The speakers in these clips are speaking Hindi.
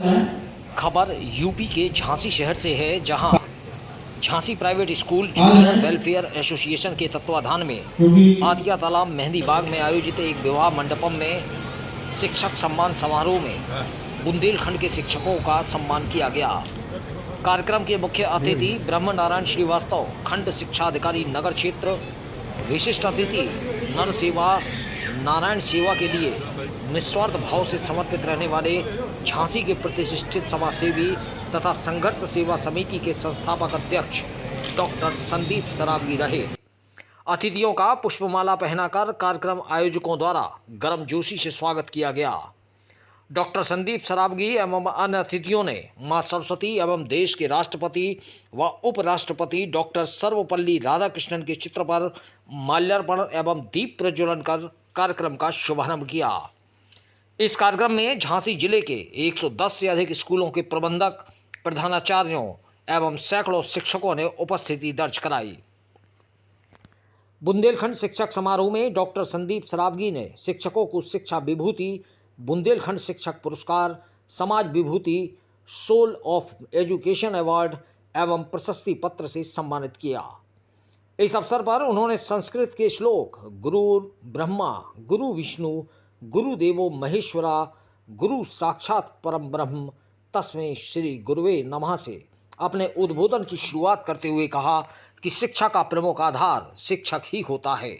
खबर यूपी के झांसी शहर से है, जहां Jhansi private school junior welfare association के तत्वाधान में आतिया तालाब मेहंदी बाग में आयोजित एक विवाह मंडपम में शिक्षक सम्मान समारोह में बुंदेलखंड के शिक्षकों का सम्मान किया गया। कार्यक्रम के मुख्य अतिथि ब्रह्म नारायण श्रीवास्तव, खंड शिक्षा अधिकारी नगर क्षेत्र। विशिष्ट अतिथि नर सेवा नारायण सेवा के लिए निस्वार्थ भाव से समर्पित रहने वाले झांसी के प्रतिष्ठित समाजसेवी तथा संघर्ष सेवा समिति के संस्थापक अध्यक्ष डॉक्टर संदीप सरावगी रहे। अतिथियों का पुष्पमाला पहनाकर कार्यक्रम आयोजकों द्वारा गर्मजोशी से स्वागत किया गया। डॉक्टर संदीप सरावगी एवं अन्य अतिथियों ने मां सरस्वती एवं देश के राष्ट्रपति व उपराष्ट्रपति डॉक्टर सर्वपल्ली राधाकृष्णन के चित्र पर माल्यार्पण एवं दीप प्रज्वलन कर कार्यक्रम का शुभारंभ किया। इस कार्यक्रम में झांसी जिले के 110 से अधिक स्कूलों के प्रबंधक, प्रधानाचार्यों एवं सैकड़ों शिक्षकों ने उपस्थिति दर्ज कराई। बुंदेलखंड शिक्षक समारोह में डॉक्टर संदीप सरावगी ने शिक्षकों को शिक्षा विभूति, बुंदेलखंड शिक्षक पुरस्कार, समाज विभूति, सोल ऑफ एजुकेशन अवार्ड एवं प्रशस्ति पत्र से सम्मानित किया। इस अवसर पर उन्होंने संस्कृत के श्लोक गुरु ब्रह्मा गुरु विष्णु गुरुदेवो महेश्वरा गुरु साक्षात परम ब्रह्म तस्मै श्री गुरुवे नमः से अपने उद्बोधन की शुरुआत करते हुए कहा कि शिक्षा का प्रमुख आधार शिक्षक ही होता है।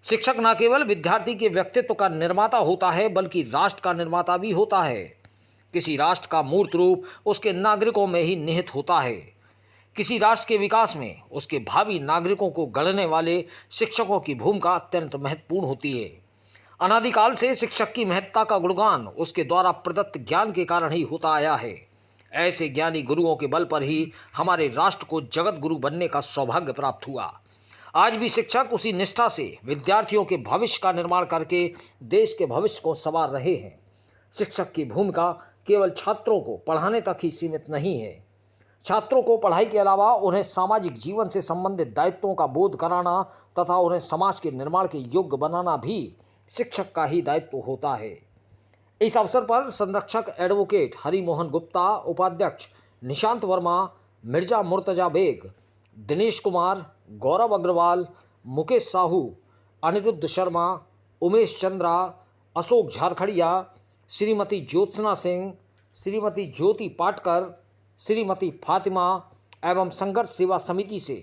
शिक्षक न केवल विद्यार्थी के व्यक्तित्व का निर्माता होता है, बल्कि राष्ट्र का निर्माता भी होता है। किसी राष्ट्र का मूर्त रूप उसके नागरिकों में ही निहित होता है। किसी राष्ट्र के विकास में उसके भावी नागरिकों को गढ़ने वाले शिक्षकों की भूमिका अत्यंत महत्वपूर्ण होती है। अनादिकाल से शिक्षक की महत्ता का गुणगान उसके द्वारा प्रदत्त ज्ञान के कारण ही होता आया है। ऐसे ज्ञानी गुरुओं के बल पर ही हमारे राष्ट्र को जगत गुरु बनने का सौभाग्य प्राप्त हुआ। आज भी शिक्षक उसी निष्ठा से विद्यार्थियों के भविष्य का निर्माण करके देश के भविष्य को संवार रहे हैं। शिक्षक की भूमिका केवल छात्रों को पढ़ाने तक ही सीमित नहीं है। छात्रों को पढ़ाई के अलावा उन्हें सामाजिक जीवन से संबंधित दायित्वों का बोध कराना तथा उन्हें समाज के निर्माण के योग्य बनाना भी शिक्षक का ही दायित्व होता है। इस अवसर पर संरक्षक एडवोकेट हरिमोहन गुप्ता, उपाध्यक्ष निशांत वर्मा, मिर्जा मुर्तजा बेग, दिनेश कुमार, गौरव अग्रवाल, मुकेश साहू, अनिरुद्ध शर्मा, उमेश चंद्रा, अशोक झारखड़िया, श्रीमती ज्योत्सना सिंह, श्रीमती ज्योति पाटकर, श्रीमती फातिमा एवं संघर्ष सेवा समिति से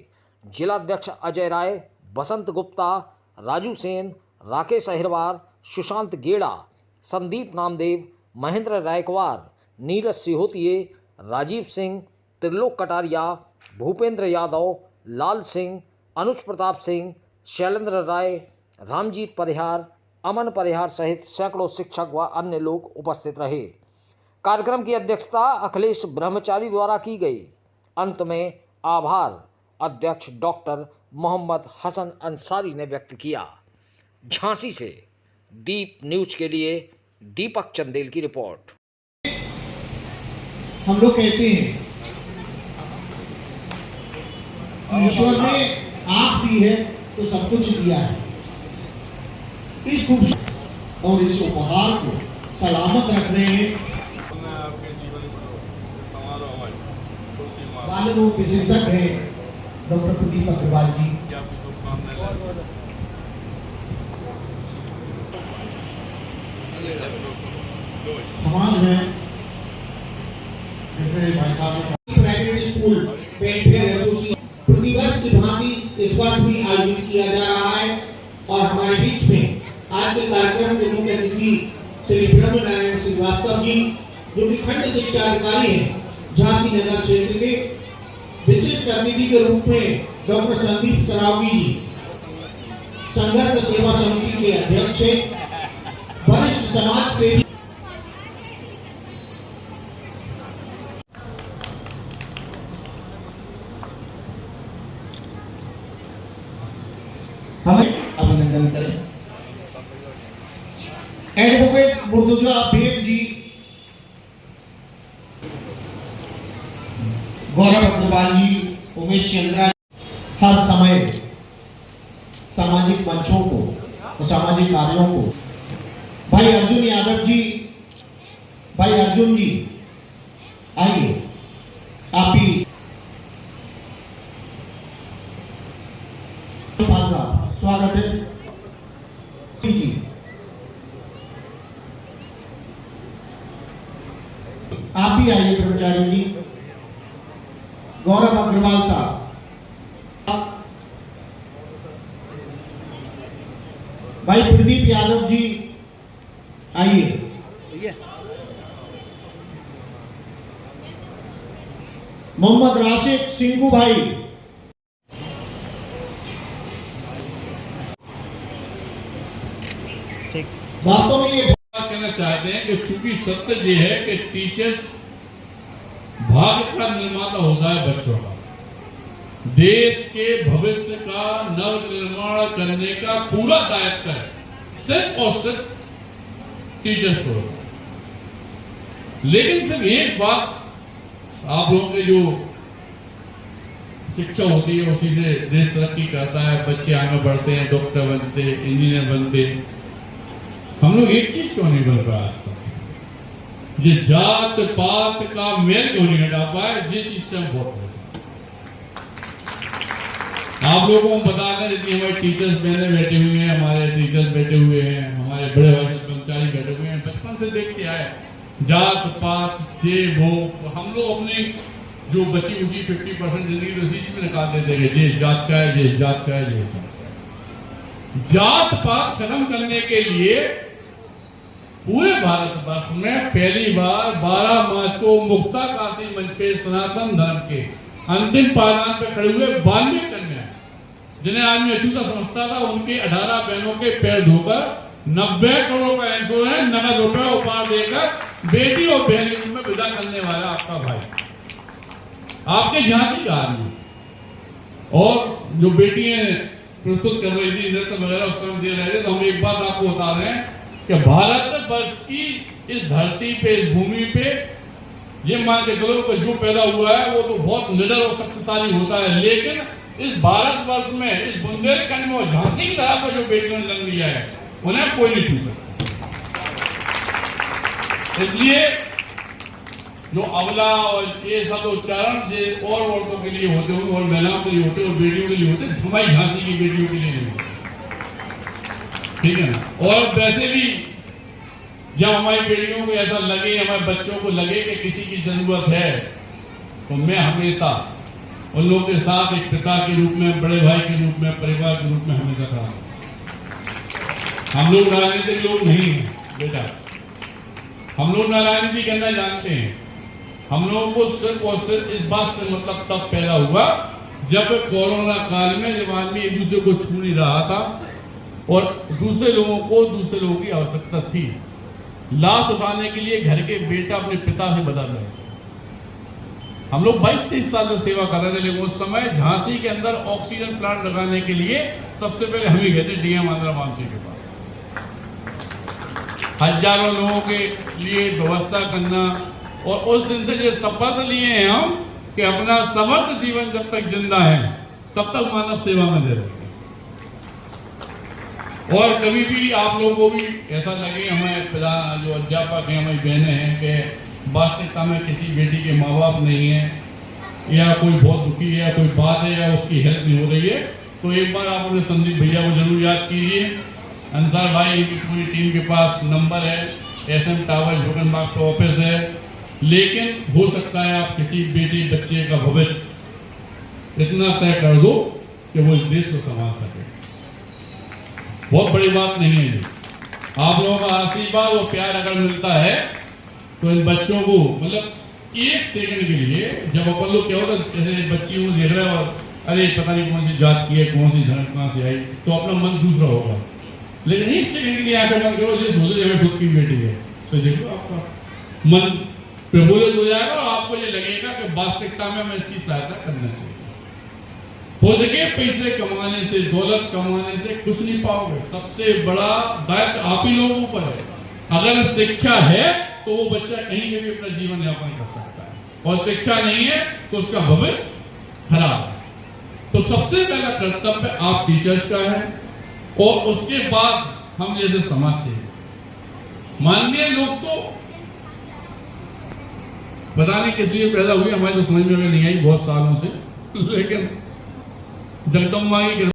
जिलाध्यक्ष अजय राय, बसंत गुप्ता, राजू सेन, राकेश अहिरवार, सुशांत गेड़ा, संदीप नामदेव, महेंद्र रायकवार, नीरज सिहोतिये, राजीव सिंह, त्रिलोक कटारिया, भूपेंद्र यादव, लाल सिंह, अनुज प्रताप सिंह, शैलेंद्र राय, रामजीत परिहार, अमन परिहार सहित सैकड़ों शिक्षक व अन्य लोग उपस्थित रहे। कार्यक्रम की अध्यक्षता अखिलेश ब्रह्मचारी द्वारा की गई। अंत में आभार अध्यक्ष डॉक्टर मोहम्मद हसन अंसारी ने व्यक्त किया। झांसी से दीप न्यूज के लिए दीपक चंदेल की रिपोर्ट। हम लोग कहते हैं ईश्वर ने आँख दी है तो सब कुछ दिया है। इस खूबसूरत और इस उपहार को सलामत रखने बाल रोग विशेषज्ञ है डॉक्टर प्रदीप अग्रवाल जी। समाज में जैसे भाई साहब प्राइवेट स्कूल वेलफेयर एसोसिएशन प्रतिवर्ष की भांति इस वर्ष भी आयोजित किया जा रहा है। और हमारे बीच में आज के कार्यक्रम के मुख्य अतिथि श्री ब्रह्म नारायण श्रीवास्तव जी, जो कि खंड शिक्षा अधिकारी हैं झांसी नगर क्षेत्र के, विशिष्ट अतिथि के रूप में डॉक्टर संदीप सरावगी जी, संघर्ष सेवा समिति के अध्यक्ष हैं, वरिष्ठ समाज सेवी हमें अभिनंदन करें। एडवोकेट मुर्तजा बेग जी, गौरव अग्रवाल जी, उमेश चंद्रा, हर समय सामाजिक मंचों को और सामाजिक कार्यों को, भाई अर्जुन यादव जी, भाई अर्जुन जी आइए आप ही स्वागत है जी। आप भी आइए कर्मचारी जी। गौरव अग्रवाल साहब, भाई प्रदीप यादव जी आइए। मोहम्मद राशिद सिंगू भाई, वास्तव में ये कहना चाहते हैं कि चूंकि सत्य ये है कि टीचर्स भाग्य का निर्माता होता है बच्चों का, देश के भविष्य का नव निर्माण करने का पूरा दायित्व है सिर्फ और सिर्फ टीचर्स को। लेकिन सिर्फ एक बात, आप लोगों के जो शिक्षा होती है उसी से देश तरक्की करता है, बच्चे आगे बढ़ते हैं, डॉक्टर बनते, इंजीनियर बनते। हम लोग एक चीज क्यों नहीं बन रहा आज तक? ये जात पात का मेल क्यों नहीं हटा पाए? ये चीज से हम बहुत आप लोगों को बताकर जितनी हमारे टीचर्स बहने बैठे हुए हैं, हमारे टीचर्स बैठे हुए हैं, हमारे बड़े भाई कर्मचारी बैठे हुए हैं, बचपन से देखते आए जात पात ये वो। हम लोग अपनी जो बची उसी 50% जिंदगी तो इसी में निकाल देते हैं, ये जात का है, ये जात का है, ये जात पात खत्म करने के लिए पूरे भारतवर्ष में पहली बार 12 मार्च को मुक्ता काशी मंच पे सनातन धर्म के अंतिम पायदान पे खड़े हुए 92 कन्या, जिन्हें आदमी अछूता समझता था, उनके 18 बहनों के पैर धोकर 90 करोड़ का इंश्योरेंस नगद रुपए उपहार देकर बेटी और बहन के रूप में विदा करने वाला आपका भाई, आपके झांसी का आदमी। और जो बेटियां प्रस्तुत कर रही थी नृत्य वगैरह उस समय दे रहे थे, तो हम एक बात आपको बता रहे हैं कि भारत वर्ष की इस धरती पे, इस भूमि पे ये मान के चलो कि जो पैदा हुआ है वो तो बहुत निडर और शक्तिशाली होता है, लेकिन इस भारत वर्ष में, इस बुंदेलखंड में, झांसी की तरह पर जो बेटियों ने जन्म लिया है उन्हें कोई नहीं छू सकता। इसलिए जो अवला और ये सब उच्चारण ये और औरतों के लिए होते हैं, और महिलाओं के लिए होते हैं, और बेटियों के लिए होते हैं, हमारी झांसी की बेटियों के लिए नहीं होते, ठीक है ना। और वैसे भी जब हमारी बेटियों को ऐसा लगे, हमारे बच्चों को लगे कि किसी की जरूरत है, तो मैं हमेशा उन लोगों के साथ एक पिता के रूप में, बड़े भाई के रूप में, परिवार के रूप में हमेशा खड़ा हूं। हम लोग राजनीतिक लोग नहीं हैं बेटा, हम लोग राजनीति करना जानते हैं। हम लोगों को सिर्फ और सिर्फ इस बात से मतलब तब पैदा हुआ जब कोरोना काल में, जब आदमी एक दूसरे को छू नहीं रहा था और दूसरे लोगों को, दूसरे लोगों की आवश्यकता थी। लाश उठाने के लिए घर के बेटा अपने पिता से बदल रहे थे। हम लोग 22-23 साल से सेवा कर रहे थे, लेकिन उस समय झांसी के अंदर ऑक्सीजन प्लांट लगाने के लिए सबसे पहले हम ही गए थे डीएम आंध्रा मानसी के पास। हजारों लोगों के लिए व्यवस्था करना, और उस दिन से जो शपथ लिए हैं हम कि अपना समर्थ जीवन जब तक जिंदा है तब तक मानव सेवा में दे रहे। और कभी भी आप लोगों को भी ऐसा लगे, हमारे पिता जो अध्यापक हैं, हमारी बहनें हैं, कि वास्तविकता में किसी बेटी के माँ बाप नहीं है, या कोई बहुत दुखी है, या कोई बात है, या उसकी हेल्प नहीं हो रही है, तो एक बार आप अपने संदीप भैया को जरूर याद कीजिए। अंसार भाई की पूरी टीम के पास नंबर है, SM टावर जोगनबाग का ऑफिस है। लेकिन हो सकता है आप किसी बेटी बच्चे का भविष्य इतना तय कर दो कि वो इस देश को संभाल सके। बहुत बड़ी बात नहीं है। आप लोगों का आशीर्वाद और प्यार अगर मिलता है तो इन बच्चों को, मतलब एक सेकंड के लिए, जब अपन लोग क्या होता है, जैसे बच्ची को देख रहे हैं और अरे पता नहीं कौन सी जात की है, कौन सी धर्म कहाँ से आई, तो अपना मन दूसरा होगा। लेकिन एक सेकंड के लिए आकर मन करो जैसे खुद की बेटी है, तो देखो आपका मन प्रफुल्लित हो जाएगा और आपको ये लगेगा कि वास्तविकता में हमें इसकी सहायता करना चाहिए। खुद के पैसे कमाने से, दौलत कमाने से कुछ नहीं पाओगे। सबसे बड़ा दायित्व आप ही लोगों पर है। अगर शिक्षा है तो वो बच्चा कहीं भी अपना जीवन यापन कर सकता है, और शिक्षा नहीं है तो उसका भविष्य खराब है। तो सबसे पहला कर्तव्य आप टीचर्स का है, और उसके बाद हम जैसे समाज से। माननीय लोग तो पता नहीं किस लिए पैदा हुई, हमारे तो समझ में नहीं आई बहुत सालों से, लेकिन जगदम्बा की